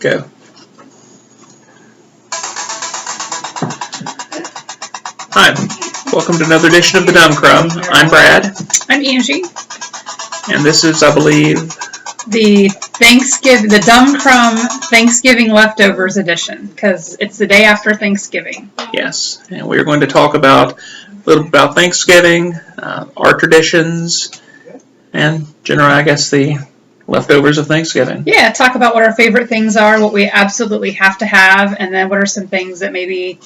Go. Hi, welcome to another edition of the Dumb Crumb. I'm Brad. I'm Angie. And this is, I believe, the Dumb Crumb Thanksgiving Leftovers edition, because it's the day after Thanksgiving. Yes, and we're going to talk a little bit about Thanksgiving, our traditions, and generally, I guess, the leftovers of Thanksgiving. Yeah, talk about what our favorite things are, what we absolutely have to have, and then what are some things that maybe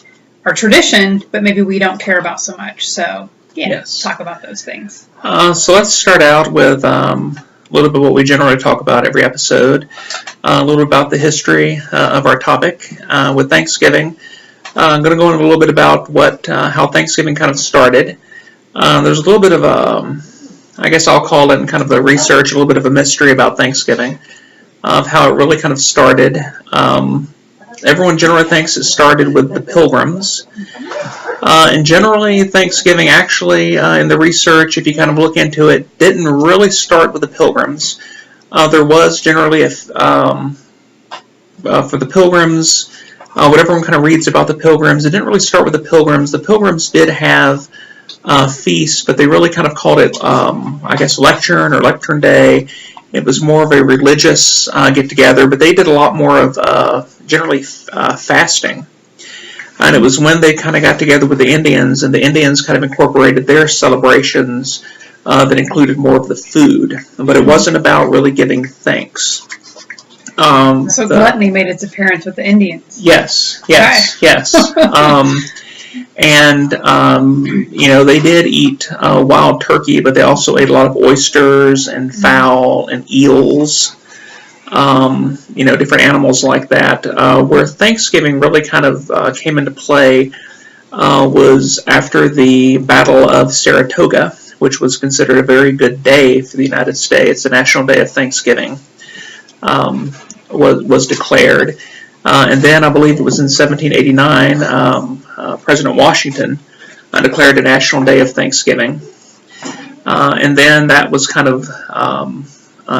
are tradition, but maybe we don't care about so much. So, yeah, yes. Talk about those things. So let's start out with a little bit what we generally talk about every episode, a little bit about the history of our topic with Thanksgiving. I'm going to go into a little bit about how Thanksgiving kind of started. There's a little bit of I guess I'll call it in kind of the research, a little bit of a mystery about Thanksgiving, of how it really kind of started. Everyone generally thinks it started with the Pilgrims. And generally, Thanksgiving actually, in the research, if you kind of look into it, didn't really start with the Pilgrims. There was generally, for the Pilgrims, what everyone kind of reads about the Pilgrims, it didn't really start with the Pilgrims. The Pilgrims did have feasts, but they really kind of called it, I guess, Lectern or Lectern Day. It was more of a religious get-together, but they did a lot more of generally fasting. And it was when they kind of got together with the Indians, and the Indians kind of incorporated their celebrations that included more of the food. But it wasn't about really giving thanks. So gluttony made its appearance with the Indians. Yes. And, they did eat wild turkey, but they also ate a lot of oysters and fowl and eels, different animals like that. Where Thanksgiving really kind of came into play was after the Battle of Saratoga, which was considered a very good day for the United States. The National Day of Thanksgiving was declared. And then I believe it was in 1789, President Washington declared a National Day of Thanksgiving. And then that was kind of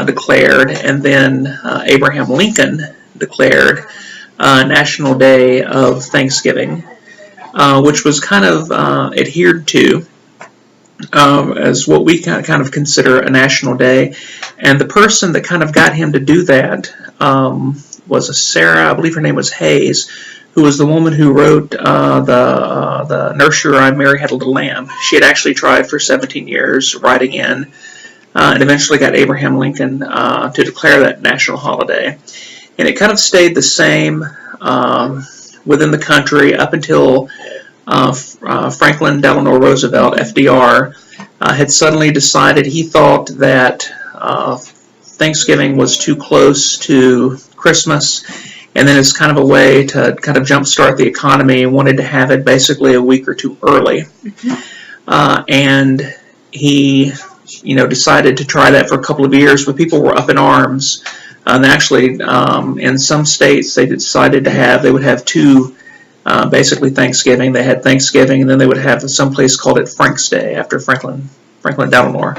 declared, and then Abraham Lincoln declared National Day of Thanksgiving, which was kind of adhered to as what we kind of consider a national day. And the person that kind of got him to do that was a Sarah, I believe her name was Hayes, who was the woman who wrote the Nursery Rhyme Mary Had a Little Lamb. She had actually tried for 17 years writing in, and eventually got Abraham Lincoln to declare that national holiday. And it kind of stayed the same within the country up until Franklin Delano Roosevelt, FDR, had suddenly decided he thought that Thanksgiving was too close to Christmas, and then as kind of a way to kind of jumpstart the economy, wanted to have it basically a week or two early. And he, decided to try that for a couple of years, but people were up in arms. And actually, in some states, they decided they would have two, basically Thanksgiving. They had Thanksgiving, and then they would have some place called it Frank's Day after Franklin Delano.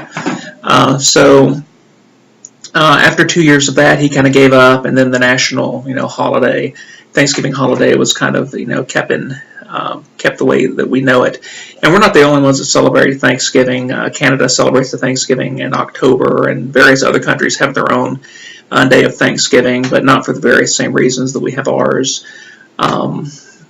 After 2 years of that, he kind of gave up, and then the national, holiday, Thanksgiving holiday, was kind of, kept the way that we know it. And we're not the only ones that celebrate Thanksgiving. Canada celebrates the Thanksgiving in October, and various other countries have their own day of Thanksgiving, but not for the very same reasons that we have ours.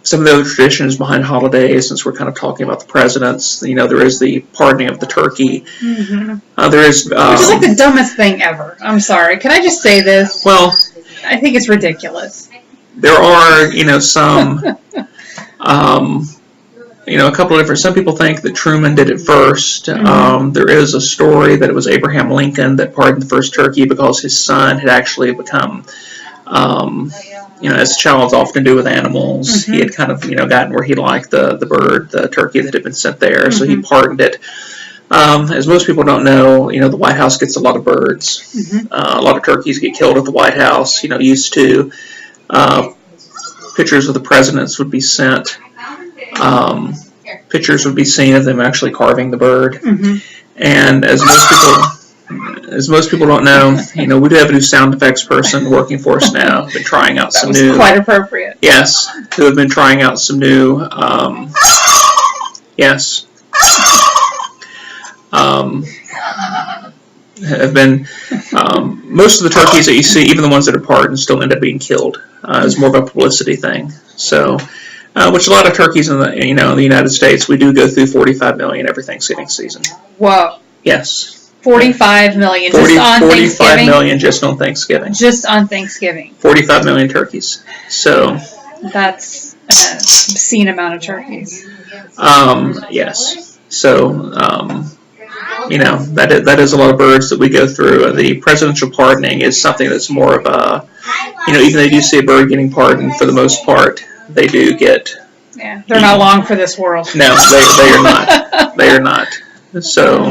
Some of the other traditions behind holidays, since we're kind of talking about the presidents, there is the pardoning of the turkey. Mm-hmm. There is... which is like the dumbest thing ever. I'm sorry. Can I just say this? Well... I think it's ridiculous. There are, some... a couple of different... Some people think that Truman did it first. Mm-hmm. There is a story that it was Abraham Lincoln that pardoned the first turkey because his son had actually become... as childs often do with animals, mm-hmm. he had kind of, gotten where he liked the turkey that had been sent there, so he pardoned it. As most people don't know, the White House gets a lot of birds. Mm-hmm. A lot of turkeys get killed at the White House, used to. Pictures of the presidents would be sent. Pictures would be seen of them actually carving the bird. Mm-hmm. And as most people... as most people don't know, we do have a new sound effects person working for us now. Been trying out That some was new. quite appropriate. Yes, who have been trying out some new. Yes. Have been most of the turkeys that you see, even the ones that are pardoned, still end up being killed. It's more of a publicity thing. So, which a lot of turkeys in the in the United States, we do go through 45 million every Thanksgiving season. Whoa. Yes. 45 million 40, just on 45 Thanksgiving. million just on Thanksgiving. Just on Thanksgiving. 45 million turkeys. So. That's an obscene amount of turkeys. Yes. So. That is a lot of birds that we go through. The presidential pardoning is something that's more of a, even though you do see a bird getting pardoned, for the most part, they do get. Yeah, they're not long for this world. No, they are not. They are not. So,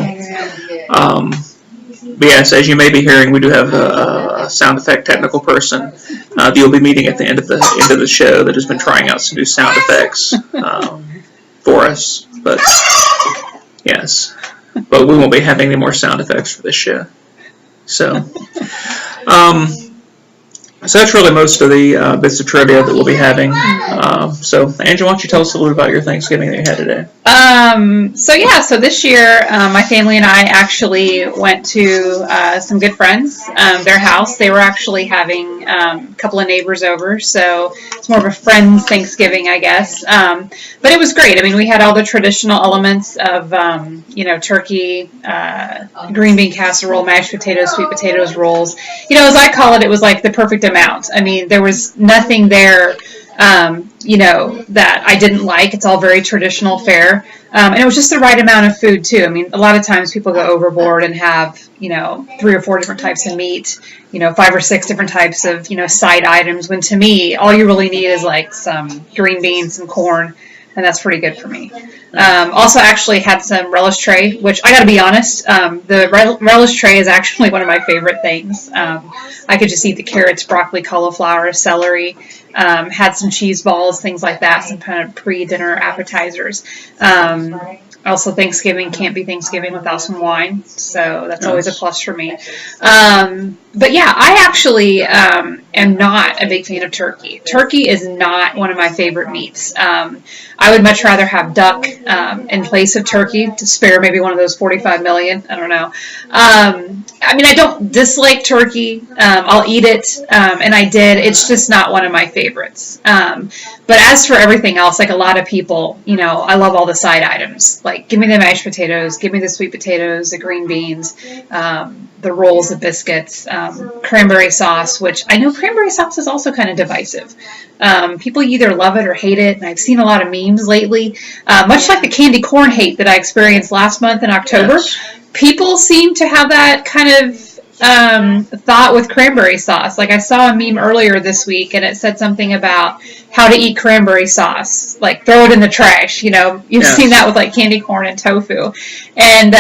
but yes, as you may be hearing, we do have a sound effect technical person that you'll be meeting at the end of the show that has been trying out some new sound effects for us. But yes. But we won't be having any more sound effects for this show. So, so that's really most of the bits of trivia that we'll be having. So, Angela, why don't you tell us a little about your Thanksgiving that you had today? So this year, my family and I actually went to some good friends, their house. They were actually having a couple of neighbors over, so it's more of a friends Thanksgiving, I guess. But it was great. I mean, we had all the traditional elements of, turkey, green bean casserole, mashed potatoes, sweet potatoes, rolls. As I call it, it was like the perfect amount. I mean, there was nothing there that I didn't like. It's all very traditional fare. And it was just the right amount of food, too. I mean, a lot of times people go overboard and have, 3 or 4 different types of meat, 5 or 6 different types of, side items, when to me, all you really need is like some green beans, some corn, and that's pretty good for me. Also actually had some relish tray, which I gotta be honest, the relish tray is actually one of my favorite things. I could just eat the carrots, broccoli, cauliflower, celery, had some cheese balls, things like that, some kind of pre-dinner appetizers. Also, Thanksgiving can't be Thanksgiving without some wine, so that's always a plus for me. But yeah, I actually am not a big fan of turkey. Turkey is not one of my favorite meats. I would much rather have duck in place of turkey to spare maybe one of those 45 million. I don't know. I mean, I don't dislike turkey. I'll eat it, and I did. It's just not one of my favorites. But as for everything else, like a lot of people, I love all the side items. Like, give me the mashed potatoes, give me the sweet potatoes, the green beans, the rolls, the biscuits, cranberry sauce, which I know cranberry sauce is also kind of divisive. People either love it or hate it, and I've seen a lot of memes lately. Much like the candy corn hate that I experienced last month in October, people seem to have that kind of thought with cranberry sauce. Like I saw a meme earlier this week, and it said something about how to eat cranberry sauce, like throw it in the trash. You've seen that with like candy corn and tofu, and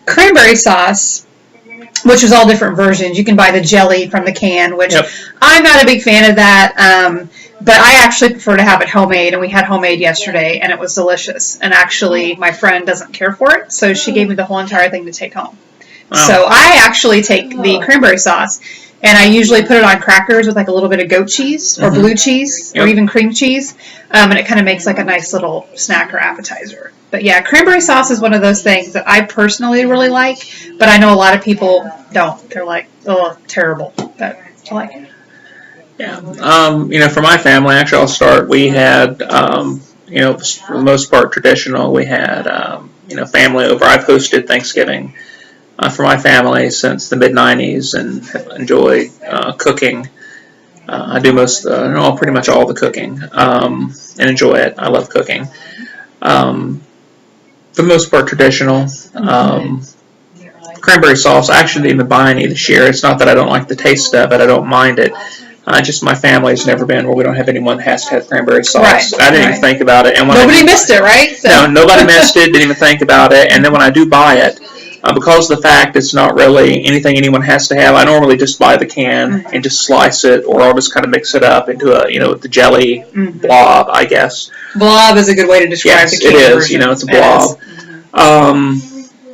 cranberry sauce, which is all different versions. You can buy the jelly from the can, which I'm not a big fan of that. But I actually prefer to have it homemade, and we had homemade yesterday, and it was delicious. And actually, my friend doesn't care for it, so she gave me the whole entire thing to take home. Wow. So I actually take the cranberry sauce, and I usually put it on crackers with like a little bit of goat cheese or blue cheese or even cream cheese, and it kind of makes like a nice little snack or appetizer. But yeah, cranberry sauce is one of those things that I personally really like, but I know a lot of people don't. They're like, oh, terrible. But I like it. Yeah. For my family, actually, I'll start. We had, for the most part, traditional. We had, family over. I've hosted Thanksgiving for my family since the mid-'90s and have enjoyed cooking. I do pretty much all the cooking and enjoy it. I love cooking. For the most part, traditional. Cranberry sauce, I actually didn't even buy any this year. It's not that I don't like the taste of it. I don't mind it. Just my family's never been where we don't have anyone that has to have cranberry sauce. Right, I didn't even think about it. And when nobody missed it, right? So. No, nobody missed it, didn't even think about it. And then when I do buy it, because of the fact it's not really anything anyone has to have, I normally just buy the can and just slice it, or I'll just kind of mix it up into the jelly blob, I guess. Blob is a good way to describe the can it is. version. It's a blob.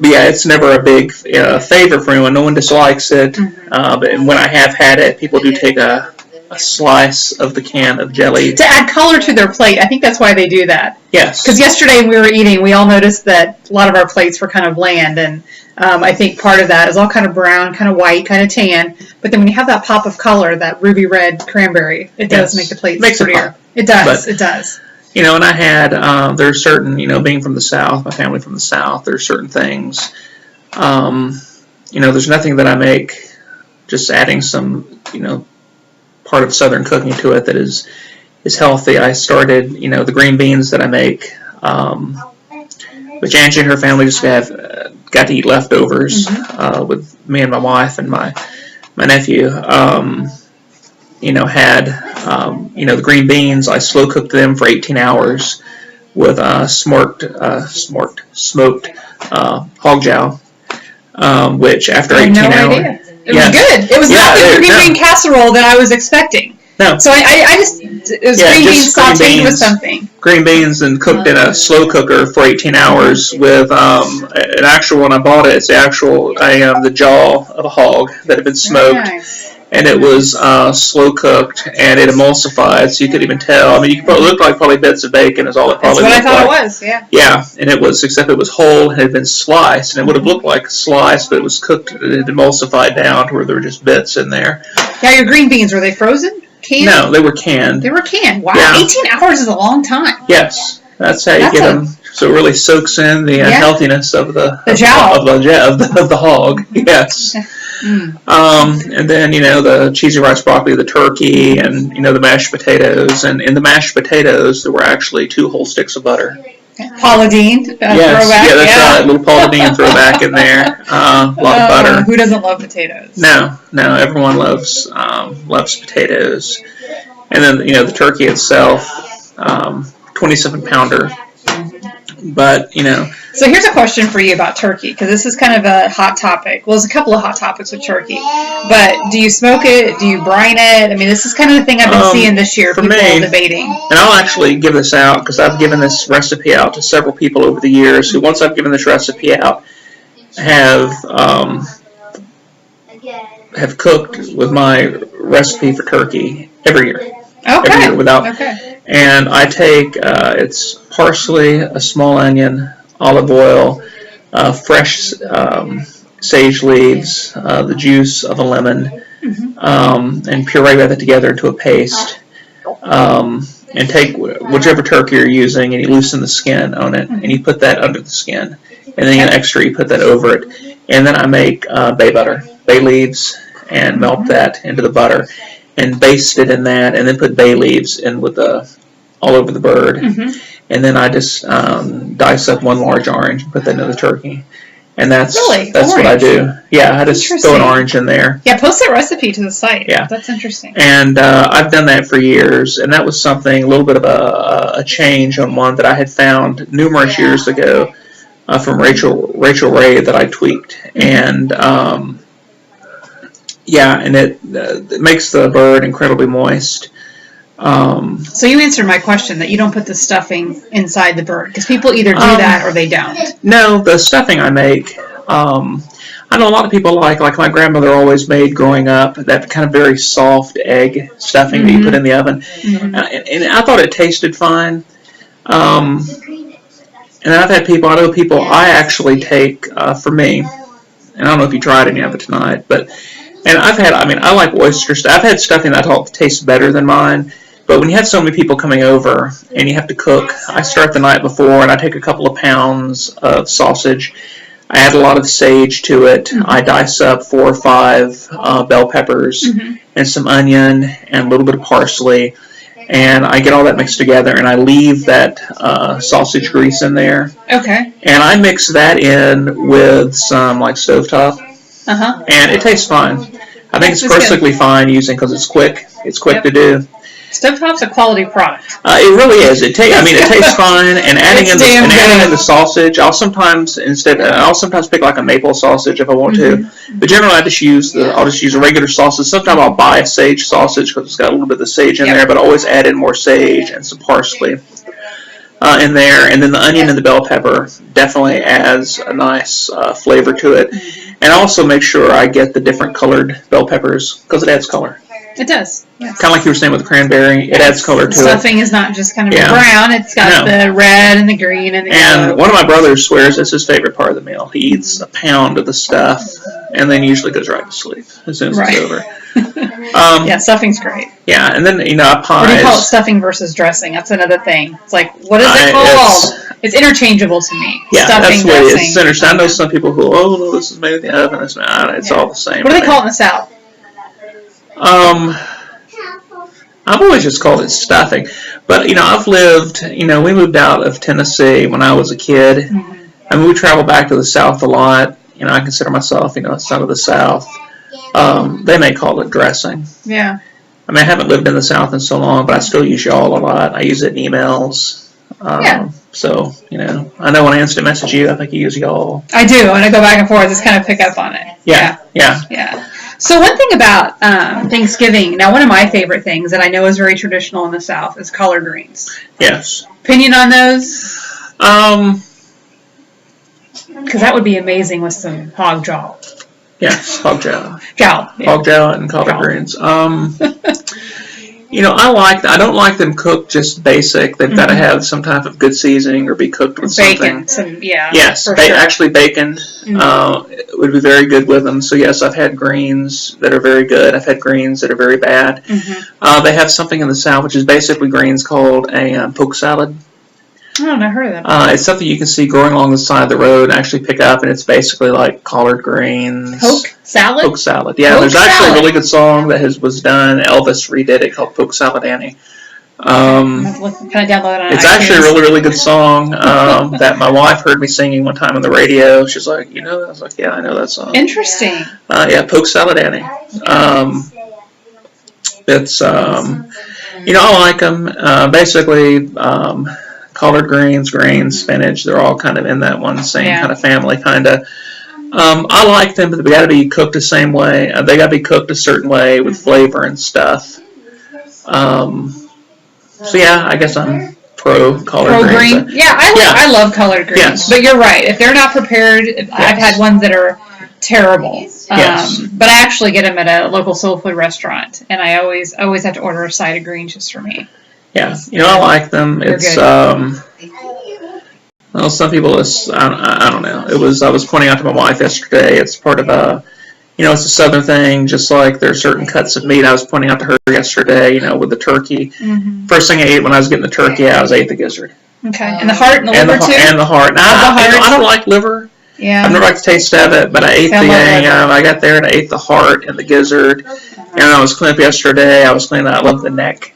but yeah, it's never a big favorite for anyone. No one dislikes it. But when I have had it, people do take a slice of the can of jelly. To add color to their plate. I think that's why they do that. Yes. Because yesterday when we were eating, we all noticed that a lot of our plates were kind of bland, and I think part of that is all kind of brown, kind of white, kind of tan. But then when you have that pop of color, that ruby red cranberry, it does make the plates prettier. It does. It does. You know, and I had, there's certain, you know, being from the South, my family from the South, there's certain things, you know, there's nothing that I make, just adding some, you know, part of Southern cooking to it that is healthy. I started, you know, the green beans that I make, which Angie and her family just got to eat leftovers with me and my wife and my nephew. You know, had you know, the green beans. I slow cooked them for 18 hours with smoked hog jowl, which after 18 hours. It was good. It was not the green bean casserole that I was expecting. No. So I just, it was green beans sauteed with something. Green beans and cooked in a slow cooker for 18 hours with an actual, when I bought it, it's the actual, the jaw of a hog that had been smoked. Nice. And it was slow cooked, and it emulsified, so you couldn't even tell. I mean, you could look like probably bits of bacon is all it probably looked like. That's what I thought it was, yeah. Yeah, and it was, except it was whole and it had been sliced, and it would have looked like sliced, but it was cooked, it had emulsified down to where there were just bits in there. Yeah, your green beans, were they frozen? Canned? No, they were canned. They were canned. Wow, yeah. 18 hours is a long time. Yes, that's how you get them. So it really soaks in the healthiness of the jowl of the hog. Yes. And then, you know, the cheesy rice broccoli, the turkey, and, you know, the mashed potatoes. And in the mashed potatoes, there were actually 2 whole sticks of butter. Paula Deen throwback. Yeah, that's right. A little Paula Deen throwback in there. A lot of butter. Who doesn't love potatoes? No, everyone loves potatoes. And then, you know, the turkey itself, 27-pounder. But, you know. So here's a question for you about turkey, because this is kind of a hot topic. Well, there's a couple of hot topics with turkey. But do you smoke it? Do you brine it? I mean, this is kind of the thing I've been seeing this year, people debating. And I'll actually give this out, because I've given this recipe out to several people over the years who, once I've given this recipe out, have cooked with my recipe for turkey every year. Okay. Every year and I take, it's parsley, a small onion, olive oil, fresh sage leaves, the juice of a lemon, and puree that together into a paste. And take whichever turkey you're using, and you loosen the skin on it, and you put that under the skin. And then you get extra, you put that over it. And then I make bay leaves, and melt that into the butter. And baste it in that, and then put bay leaves in with all over the bird. And then I just dice up 1 large orange and put that into the turkey. And that's what I do. Yeah, I just throw an orange in there. Yeah, post that recipe to the site. Yeah. That's interesting. And I've done that for years, and that was something, a little bit of a change on one that I had found numerous years ago from Rachel Ray that I tweaked. And and it makes the bird incredibly moist. So you answered my question that you don't put the stuffing inside the bird, because people either do that or they don't. No, the stuffing I make, I know a lot of people like my grandmother always made growing up, that kind of very soft egg stuffing that you put in the oven. And I thought it tasted fine. And I know people I actually take, for me, and I don't know if you tried any of it tonight, and I like oyster stuff. I've had stuffing that I thought tastes better than mine. But when you have so many people coming over and you have to cook, I start the night before and I take a couple of pounds of sausage. I add a lot of sage to it. I dice up 4 or 5 bell peppers and some onion and a little bit of parsley. And I get all that mixed together and I leave that sausage grease in there. Okay. And I mix that in with some like stovetop. And it tastes fine. I think it's perfectly fine using, because it's quick. It's quick to do. Stovetop's a quality product. It really is. It tastes fine. And adding in the sausage, I'll sometimes pick like a maple sausage if I want to. But generally, I'll just use a regular sausage. Sometimes I'll buy a sage sausage because it's got a little bit of the sage in there. But I always add in more sage and some parsley. in there, and then the onion and the bell pepper definitely adds a nice flavor to it. And also make sure I get the different colored bell peppers because it adds color. It does. Yes. Kind of like you were saying with the cranberry, it adds color to it. Stuffing is not just kind of brown; it's got the red and the green and the yellow. And one of my brothers swears it's his favorite part of the meal. He eats a pound of the stuff, and then usually goes right to sleep as soon as it's over. Yeah, stuffing's great. Yeah, and then pies. What do you call it? Stuffing versus dressing? That's another thing. It's like, what is it called? It's interchangeable to me. Yeah, stuffing, that's what it is. It's dressing. I know some people who, no, this is made in the oven. It's not. It's all the same. What do they call it in the South? I've always just called it stuffing. But, I've lived, we moved out of Tennessee when I was a kid. Mm-hmm. I mean, we travel back to the South a lot. I consider myself, a son of the South. They may call it dressing. Yeah. I mean, I haven't lived in the South in so long, but I still use y'all a lot. I use it in emails. So, I know when I instant message you, I think you use y'all. I do. When I go back and forth, just kind of pick up on it. Yeah. So one thing about Thanksgiving, now one of my favorite things that I know is very traditional in the South is collard greens. Yes. Opinion on those? Because that would be amazing with some hog jaw. Yes, hog jaw. Yeah. Hog jaw and collard greens. I don't like them cooked just basic. They've got to have some type of good seasoning or be cooked with bacon. something. Yes, sure. Actually bacon would be very good with them. So yes, I've had greens that are very good. I've had greens that are very bad. Mm-hmm. They have something in the South which is basically greens called a poke salad. I don't know, heard of that. It's something you can see growing along the side of the road and actually pick up, and it's basically like collard greens. Poke salad? Poke salad. Yeah, Poke there's actually salad. a really good song that was done. Elvis redid it called Poke Salad Annie. Kind of download it on It's iTunes. actually a really, really good song that my wife heard me singing one time on the radio. She's like, I was like, yeah, I know that song. Interesting. Yeah, Poke Salad Annie. It's, I like them. Basically, collard greens, spinach, they're all kind of in that one same kind of family, kind of. I like them, but they got to be cooked the same way. They got to be cooked a certain way with flavor and stuff. So yeah, I guess I'm pro collard greens. Green. I love collard greens. Yes. But you're right. If they're not prepared, I've had ones that are terrible. Yes. But I actually get them at a local soul food restaurant, and I always have to order a side of greens just for me. Yeah, I like them. It's good. well, some people, I don't know. I was pointing out to my wife yesterday. It's part of it's a Southern thing. Just like there are certain cuts of meat. I was pointing out to her yesterday. With the turkey. Mm-hmm. First thing I ate when I was getting the turkey, I ate the gizzard. Okay, and the heart and the liver too. And the heart. Now, I don't like liver. Yeah. I've never liked the taste of it, but I ate I got there and I ate the heart and the gizzard. And I was cleaning up yesterday. I love the neck.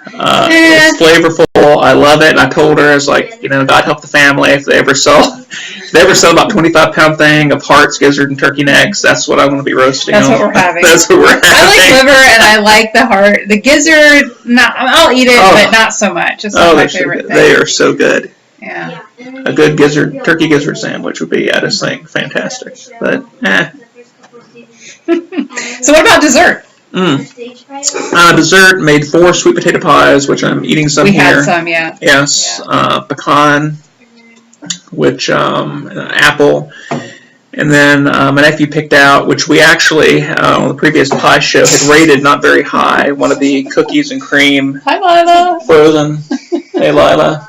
It's flavorful. I love it. And I told her, I was like, God help the family if they ever sell about 25-pound thing of hearts, gizzard, and turkey necks. That's what I'm going to be roasting. That's what we're having. That's what we're having. I like liver and I like the heart. The gizzard, I'll eat it, but not so much. It's not my favorite thing. They are so good. Yeah. A good turkey gizzard sandwich would be, I just think, fantastic. But, So what about dessert? Dessert made 4 sweet potato pies, which I'm eating some here. We had some, yeah. Yes, pecan, which apple, and then my nephew picked out, which we actually on the previous pie show had rated not very high. One of the cookies and cream. Hi, Lila. Frozen. Hey, Lila.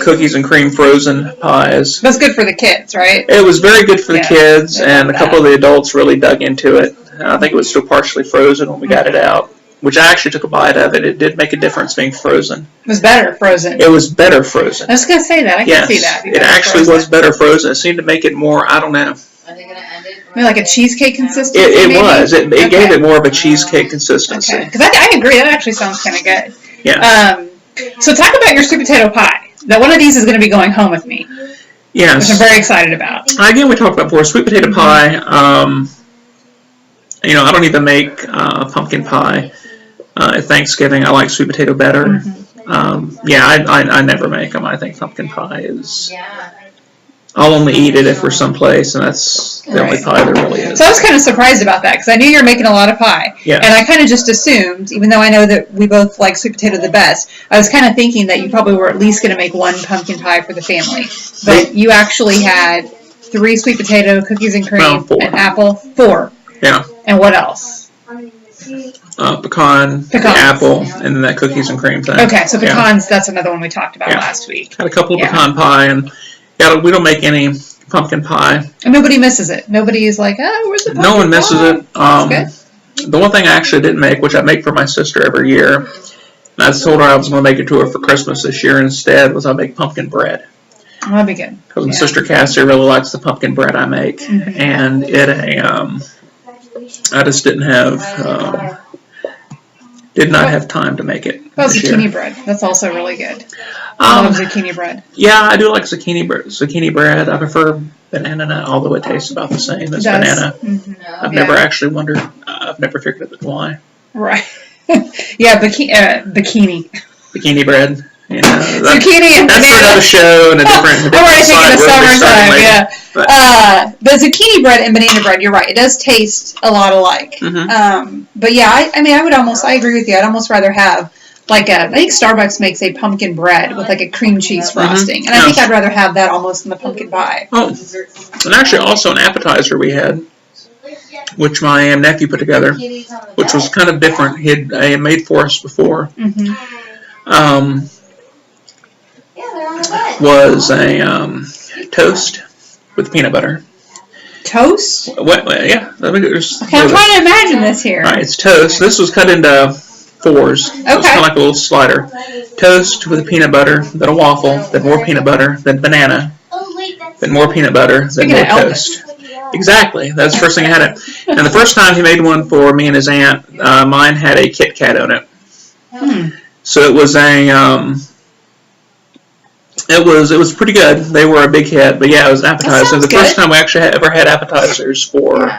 Cookies and cream frozen pies. That's good for the kids, right? It was very good for the kids, and a couple of the adults really dug into it. I think it was still partially frozen when we got it out, which I actually took a bite of it. It did make a difference being frozen. It was better frozen. It was better frozen. I was going to say that. I can see that. It actually was better frozen. It seemed to make it more, I don't know. Maybe like a cheesecake consistency? It was. It gave it more of a cheesecake consistency. Okay. Because I agree. That actually sounds kind of good. Yeah. So talk about your sweet potato pie. Now, one of these is going to be going home with me. Yes. Which I'm very excited about. Again, we talked about before, sweet potato pie. I don't even make pumpkin pie at Thanksgiving. I like sweet potato better. Mm-hmm. I never make them. I think pumpkin pie is I'll only eat it if we're someplace, and that's the only Right. pie there really is. So I was kind of surprised about that because I knew you were making a lot of pie. Yeah. And I kind of just assumed, even though I know that we both like sweet potato the best, I was kind of thinking that you probably were at least going to make one pumpkin pie for the family. But you actually had 3 sweet potato, cookies and cream, No, 4. an apple, 4. Yeah. And what else? Pecan, the Pecans. apple, and then that cookies and cream thing. Okay, so Yeah. pecans, that's another one we talked about Yeah. last week. Had a couple of Yeah. pecan pie, and we don't make any pumpkin pie. And nobody misses it. Nobody is like, oh, where's the pumpkin No one misses pie? it. That's The one thing I actually didn't make, which I make for my sister every year, and I told her I was going to make it to her for Christmas this year instead, was I make pumpkin bread. Oh, that'd be good. Because my Yeah. sister Cassie really likes the pumpkin bread I make, Mhm. and I just did not have time to make it Oh, this zucchini year. bread. That's also really good. I love Um, zucchini bread. yeah, I do like zucchini bread. I prefer banana nut, although it tastes about the same as It does. banana. Mhm. I've Yeah. never actually wondered. I've never figured out why. Right. Yeah, bikini. Bikini bread. You know, Zucchini and that's for banana. another show and a different. I'm already thinking of side we'll be starting summertime, later. yeah. But- The zucchini bread and banana bread, you're right. It does taste a lot alike. Mhm. But yeah, I agree with you. I'd almost rather have I think Starbucks makes a pumpkin bread with like a cream cheese frosting. And I think Yeah. I'd rather have that almost than the pumpkin pie. Oh, and actually also an appetizer we had, which my nephew put together, which was kind of different. He had made for us before. Mm-hmm. Was a toast with peanut butter. Toast? Yeah. Let me just. Okay, I'm trying to imagine this here. All right, it's toast. This was cut into 4s. So it's kind Okay. of like a little slider. Toast with peanut butter, then a waffle, then more peanut butter, then banana, then more peanut butter, then Speaking more of Elvis. toast. Exactly. That's the first thing I had it. And the first time he made one for me and his aunt, mine had a Kit Kat on it. Hmm. So it was it was pretty good. They were a big hit, but yeah, it was an appetizer. sounds The first good. time we actually ever had appetizers for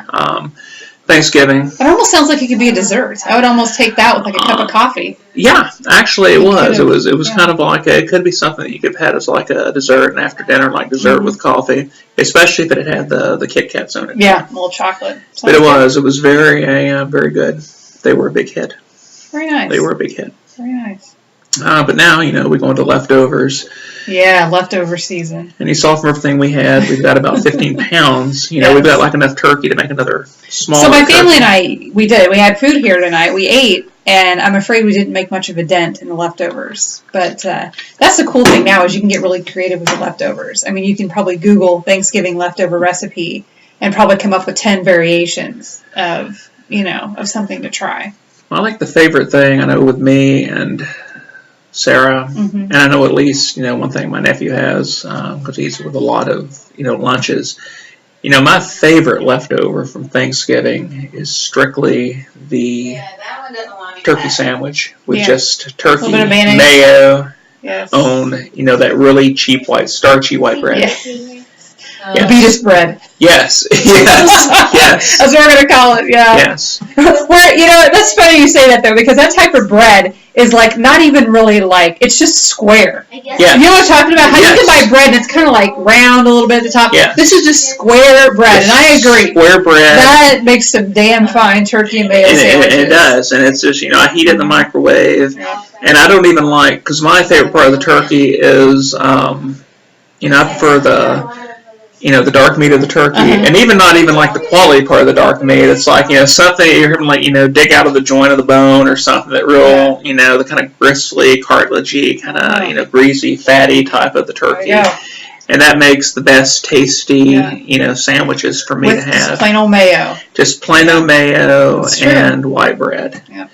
Thanksgiving. It almost sounds like it could be a dessert. I would almost take that with like a cup of coffee. Yeah, actually it was. could've- It was yeah. kind of like it could be something that you could have had as like a dessert and after dinner, like dessert Mm-hmm. with coffee, especially if it had the Kit Kats on it. Yeah, a little chocolate. But it was very very good. They were a big hit. Very nice. They were a big hit. Very nice. But now we go into leftovers. Yeah, leftover season. And you saw from everything we had, we've got about 15 pounds. Yes. We've got like enough turkey to make another small. So my family and I, we had food here tonight. We ate, and I'm afraid we didn't make much of a dent in the leftovers. But that's the cool thing now is you can get really creative with the leftovers. I mean, you can probably Google Thanksgiving leftover recipe and probably come up with 10 variations of something to try. I like the favorite thing I know with me and Sarah, Mm-hmm. and I know at least one thing my nephew has because he eats with a lot of lunches. My favorite leftover from Thanksgiving is strictly the turkey sandwich with Yeah. just turkey, A little bit of mayonnaise. mayo, Yes. on that really cheap starchy white bread. Yeah. Yes. Beatus bread. Yes, yes, yes, That's what we're going to call it, yeah. yes. Where, that's funny you say that, though, because that type of bread is, not even really, it's just square. Yeah. You know what I'm talking about? How you Yes. can buy bread and it's kind of, round a little bit at the top. Yes. This is just square bread, and I agree. Square bread. That makes some damn fine turkey and mayo sandwiches. It does, and it's just I heat it in the microwave, Yeah. and I don't even because my favorite part of the turkey is I prefer the dark meat of the turkey, and not even the quality part of the dark meat. It's something you're having dig out of the joint of the bone or something that real the kind of gristly, cartilagey, kind of greasy, fatty type of the turkey. Yeah. And that makes the best tasty sandwiches for me With to just have. plain old mayo. Just plain old mayo It's true. and white bread. Yeah.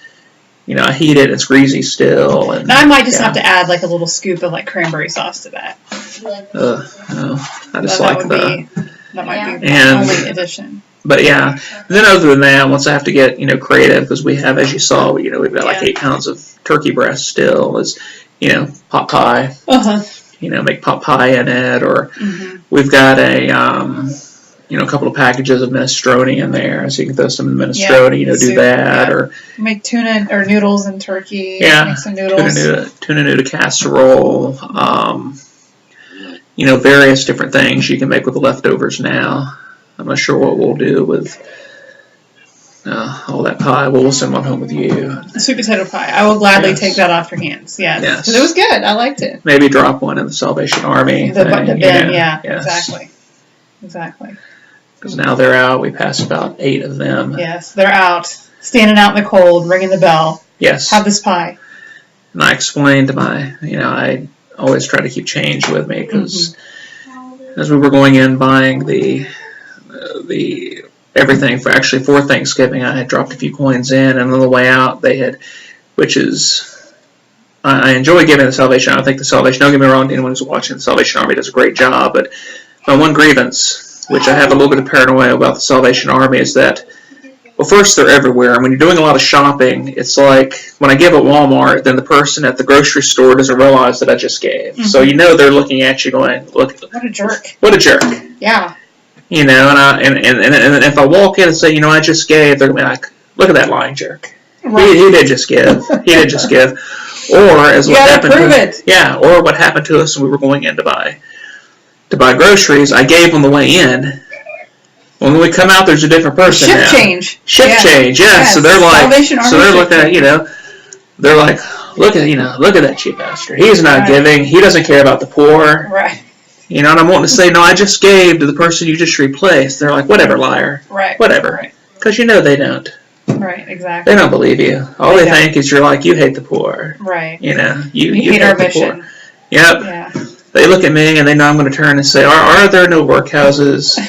I heat it, it's greasy still. And Now, I might just have to add, a little scoop of, cranberry sauce to that. no, I just that like that might be And- the only addition. But yeah, then other than that, once I have to get creative, because we have, as you saw, we've got 8 pounds of turkey breast still. Is pot pie. Uh-huh. Make pot pie in it, or Mm-hmm. we've got a couple of packages of minestrone in there, so you can throw some minestrone. Do soup, that, yeah. or Make tuna or noodles and turkey. Yeah, Make some noodles. tuna noodle casserole. various different things you can make with the leftovers now. I'm not sure what we'll do with all that pie. We'll send one home with you. Sweet potato pie. I will gladly Yes. take that off your hands. Yes. Yes. Because it was good. I liked it. Maybe drop one in the Salvation Army. The thing, bin, yeah. Yes. Exactly. Because now they're out. We passed about 8 of them. Yes, they're out. Standing out in the cold, ringing the bell. Yes. Have this pie. And I explained to I always try to keep change with me because as we were going in buying the everything for Thanksgiving, I had dropped a few coins in, and on the way out I enjoy giving the Salvation Army. I think the Salvation, don't get me wrong, anyone who's watching, the Salvation Army does a great job, but my one grievance, which I have a little bit of paranoia about the Salvation Army, is that, well, first, they're everywhere, and when you're doing a lot of shopping, it's like, when I give at Walmart, then the person at the grocery store doesn't realize that I just gave. So they're looking at you going, look, What a jerk. what a jerk. Yeah. And if I walk in and say, I just gave, they're going to be like, look at that lying jerk. Right. He did just give. He did just give. Or as what happened prove to it. Yeah, or what happened to us when we were going in to buy groceries, I gave on the way in. When we come out, there's a different person Shift now. change. Change, yeah. Yes. So they're like, Salvation Army they're shift looking at, they're like, look at that cheap bastard. He's not Right. giving. He doesn't care about the poor. Right. And I'm wanting to say, no, I just gave to the person you just replaced. They're like, whatever, liar. Right. Whatever. Because they don't. Right, exactly. They don't believe you. All they think is you're like, you hate the poor. Right. You hate our the mission. poor. Yep. Yeah. They look at me and they know I'm going to turn and say, are there no workhouses?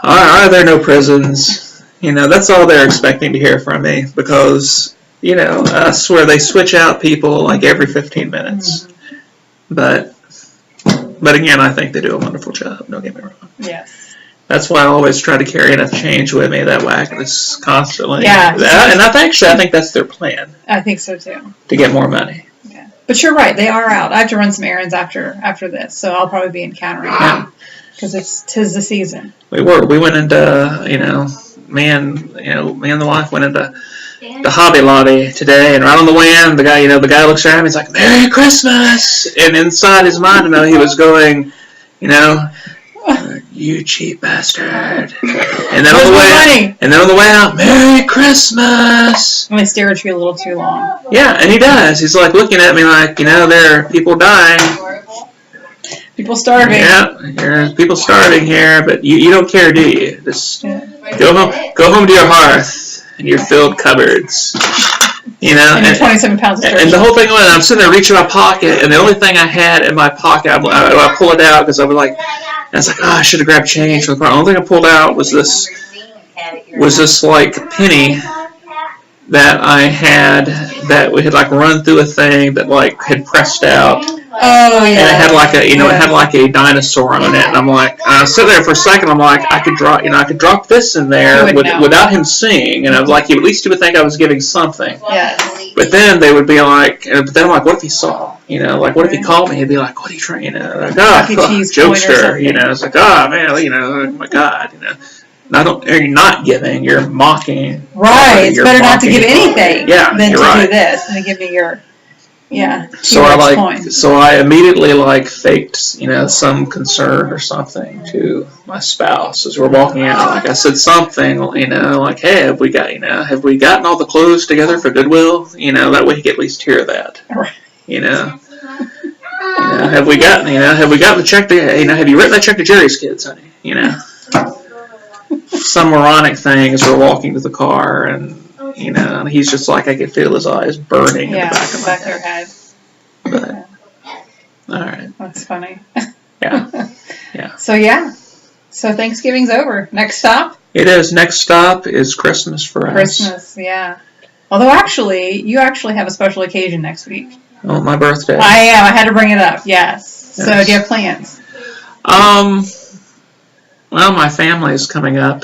Are there no prisons? That's all they're expecting to hear from me because, I swear they switch out people like every 15 minutes. But again, I think they do a wonderful job. Don't get me wrong. Yes. That's why I always try to carry enough change with me that way I can just constantly. Yeah. And I think that's their plan, I think so too. to get more money. Yeah. But you're right, they are out. I have to run some errands after this, so I'll probably be encountering them because tis the season. We went into me and the wife went into the Hobby Lobby today, and right on the way in, the guy looks around, he's like, "Merry Christmas!" And inside his mind, he was going, "You cheap bastard!" And then on the way out, "Merry Christmas!" I'm gonna stare at you a little too long. Yeah, and he does. He's like looking at me like, there are people dying. People starving. Yeah, there's people starving here, but you don't care, do you? Just go home to your hearth and your filled cupboards. And your 27 pounds of turkey. And the whole thing was, I'm sitting there reaching in my pocket, and the only thing I had in my pocket, I pull it out because I was like, I should have grabbed change from the car. The only thing I pulled out was this like penny that I had that we had like run through a thing that like had pressed out. Oh yeah. And it had like it had like a dinosaur on it, and I'm like, I sit there for a second. I'm like, I could drop this in there without him seeing, and I was like, at least he would think I was giving something. Yes. But then they would be like, but then I'm like, what if he saw? Like, what if he called me? He'd be like, what are you trying? Like, jokester. It's like, oh man, oh my God, you're not giving, you're mocking. Right. It's better not to give anything than to do this and to give me your. Yeah. So I immediately faked, some concern or something to my spouse as we're walking out. Like I said something, like, hey, have we gotten all the clothes together for Goodwill? That way he could at least hear that. Right. Have we gotten the check to, have you written that check to Jerry's kids, honey? Some moronic thing as we're walking to the car, and he's just like, I could feel his eyes burning in the back of my head. But, all right. That's funny. Yeah. So Thanksgiving's over. Next stop? It is. Next stop is Christmas for us. Christmas, yeah. Although you actually have a special occasion next week. Oh, my birthday. I am. I had to bring it up. Yes. So do you have plans? Well, my family is coming up.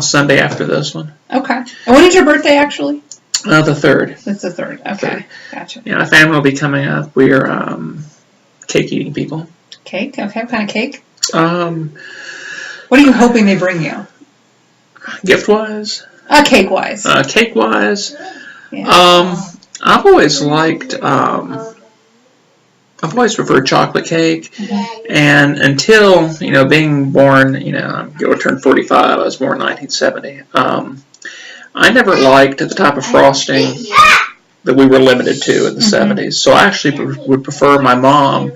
Sunday after this one. Okay. And when is your birthday, actually? The 3rd. It's the 3rd. Okay. Gotcha. Yeah, my family will be coming up. We are cake eating people. Cake? Okay. What kind of cake? What are you hoping they bring you? Gift-wise? Cake-wise. Cake-wise? Yeah. I've always liked, I've always preferred chocolate cake, and until, being born, I'm going to turn 45, I was born in 1970, I never liked the type of frosting that we were limited to in the 70s, so I actually would prefer my mom,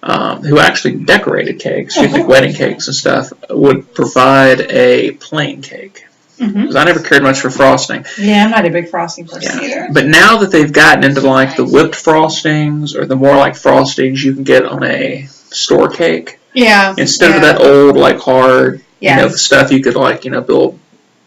who actually decorated cakes, she'd make wedding cakes and stuff, would provide a plain cake. Because I never cared much for frosting. Yeah, I'm not a big frosting person either. But now that they've gotten into like the whipped frostings or the more like frostings you can get on a store cake, instead of that old like hard, stuff you could like build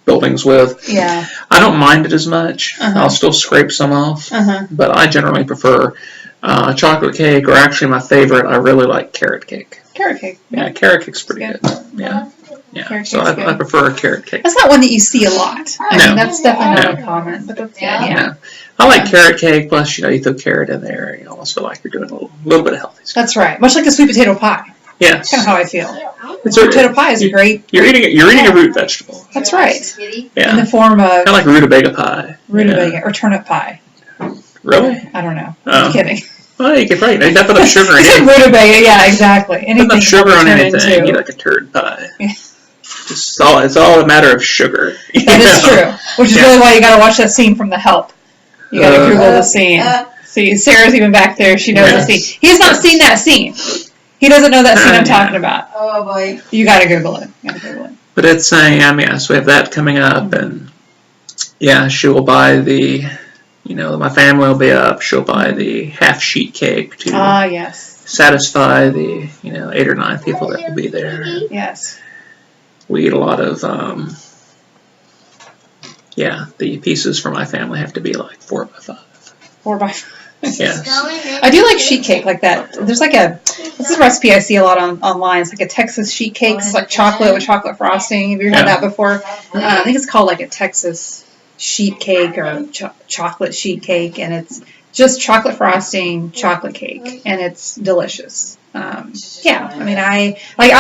buildings with. Yeah, I don't mind it as much. I'll still scrape some off, but I generally prefer chocolate cake, or actually my favorite, I really like carrot cake. Carrot cake. Yeah, carrot cake's pretty good. Yeah. Yeah, so I prefer a carrot cake. That's not one that you see a lot. I mean, that's definitely not uncommon, but that's good. Yeah. I like carrot cake, plus, you throw carrot in there, and you almost feel like you're doing a little bit of healthy stuff. That's right. Much like a sweet potato pie. Yes. That's kind of how I feel. Sweet potato pie is a great... You're eating a root vegetable. That's right. Yeah. In the form of... Kind of like rutabaga pie. Rutabaga, or turnip pie. Really? I don't know. I'm kidding. Well, you can probably not put enough sugar in anything. Rutabaga, yeah, exactly. Anything put enough sugar on anything, you like a turd pie. Yeah. It's all a matter of sugar. That is true. Which is really why you got to watch that scene from The Help. You got to Google the scene. See, Sarah's even back there. She knows the scene. He's not seen that scene. He doesn't know that scene I'm talking about. Oh boy. You got to Google it. But it's saying, so we have that coming up, and she will buy the, my family will be up. She'll buy the half sheet cake to satisfy the, 8 or 9 people that will be there. Yes. We eat a lot of, the pieces for my family have to be like 4 by 5. 4 by 5. Yes. I do like sheet cake like that. There's like this is a recipe I see a lot online. It's like a Texas sheet cake. It's like chocolate with chocolate frosting. Have you had that before? I think it's called like a Texas sheet cake or chocolate sheet cake, and it's just chocolate frosting, chocolate cake, and it's delicious. I mean, I'm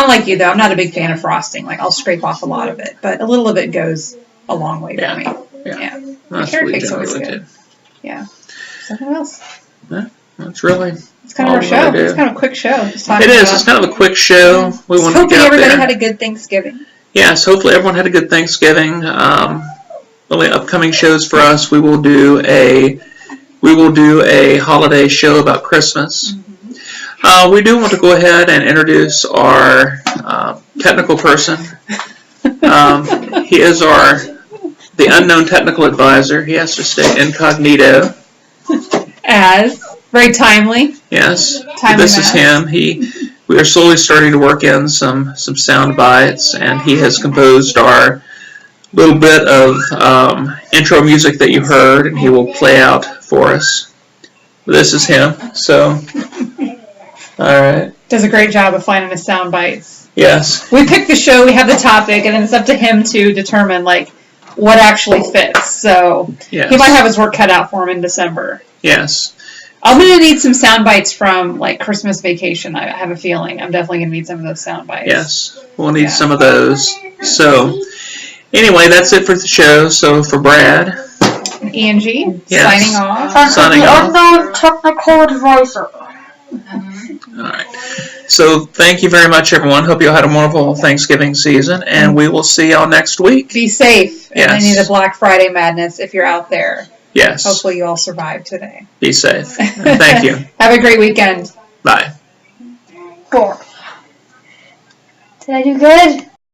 like you though. I'm not a big fan of frosting. Like I'll scrape off a lot of it, but a little of it goes a long way for me. Yeah. Carrot cake's always good. Yeah. Something else. That's really. It's kind of our show. It's kind of a quick show. It is. It's kind of a quick show. We want to hopefully everybody had a good Thanksgiving. Yes, hopefully everyone had a good Thanksgiving. Really upcoming shows for us. We will do a holiday show about Christmas. We do want to go ahead and introduce our technical person. He is the unknown technical advisor. He has to stay incognito. As very timely. Yes, timely this is him. We are slowly starting to work in some sound bites, and he has composed our little bit of intro music that you heard, and he will play out for us. This is him. So, all right. Does a great job of finding the sound bites. Yes. We pick the show, we have the topic, and then it's up to him to determine like what actually fits. So he might have his work cut out for him in December. Yes. I'm going to need some sound bites from like Christmas Vacation. I have a feeling I'm definitely going to need some of those sound bites. Yes, we'll need some of those. So anyway, that's it for the show. So for Brad, Angie, signing off. Signing off. Unknown technical advisor. All right. So thank you very much, everyone. Hope you all had a wonderful Thanksgiving season, and we will see y'all next week. Be safe in any of the Black Friday madness if you're out there. Yes. Hopefully you all survive today. Be safe. And thank you. Have a great weekend. Bye. Cool. Did I do good?